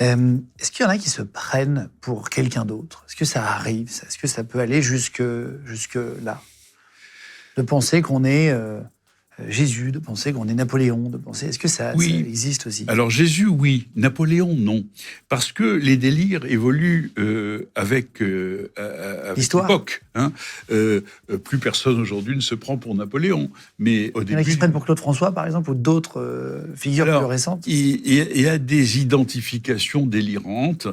Est-ce qu'il y en a qui se prennent pour quelqu'un d'autre? Est-ce que ça arrive, ça? Est-ce que ça peut aller jusque là? De penser qu'on est Jésus, de penser qu'on est Napoléon, de penser... Est-ce que ça Oui. existe aussi? Alors Jésus, oui. Napoléon, non. Parce que les délires évoluent avec L'histoire. l'époque. Plus personne aujourd'hui ne se prend pour Napoléon. Mais au Il y en a qui début... se prennent pour Claude François, par exemple, ou d'autres figures plus récentes? Il y a des identifications délirantes,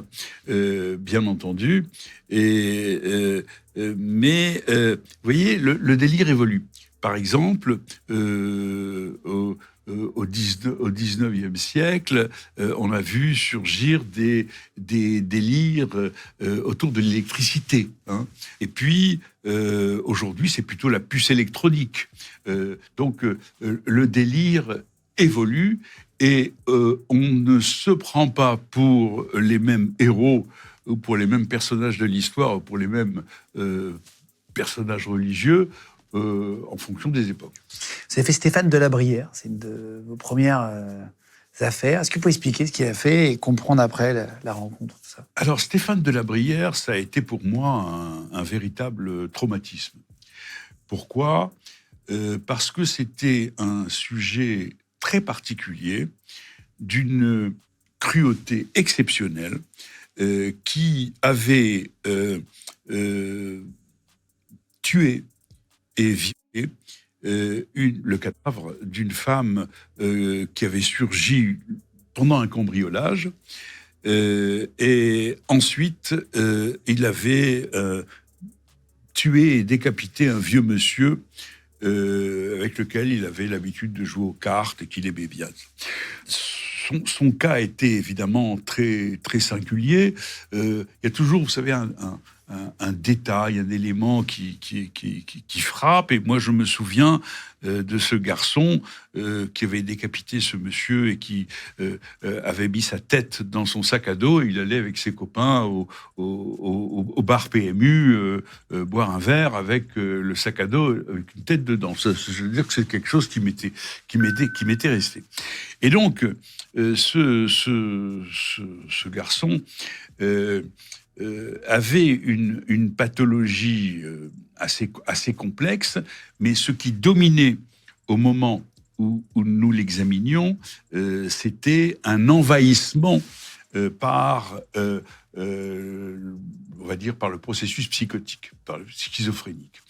bien entendu. Mais, vous voyez, le délire évolue. Par exemple, au 19e siècle, on a vu surgir des délires autour de l'électricité. Et puis, aujourd'hui, c'est plutôt la puce électronique. Donc, le délire évolue et on ne se prend pas pour les mêmes héros ou pour les mêmes personnages de l'histoire ou pour les mêmes personnages religieux en fonction des époques. Vous avez fait Stéphane de la Brière, c'est une de vos premières affaires. Est-ce que vous pouvez expliquer ce qu'il a fait et comprendre après la rencontre, tout ça? Alors, Stéphane de la Brière, ça a été pour moi un véritable traumatisme. Pourquoi ? Parce que c'était un sujet très particulier, d'une cruauté exceptionnelle, qui avait tué et violé le cadavre d'une femme qui avait surgi pendant un cambriolage. Et ensuite, il avait tué et décapité un vieux monsieur avec lequel il avait l'habitude de jouer aux cartes et qu'il aimait bien. Son cas était évidemment très, très singulier. Il y a toujours, vous savez, un détail, un élément qui frappe. Et moi, je me souviens de ce garçon qui avait décapité ce monsieur et qui avait mis sa tête dans son sac à dos. Et il allait avec ses copains au bar PMU boire un verre avec le sac à dos avec une tête dedans. Je veux dire que c'est quelque chose qui m'était resté. Et donc, ce garçon avait une pathologie assez complexe, mais ce qui dominait au moment où nous l'examinions, c'était un envahissement par, on va dire, par le processus psychotique, par le schizophrénique.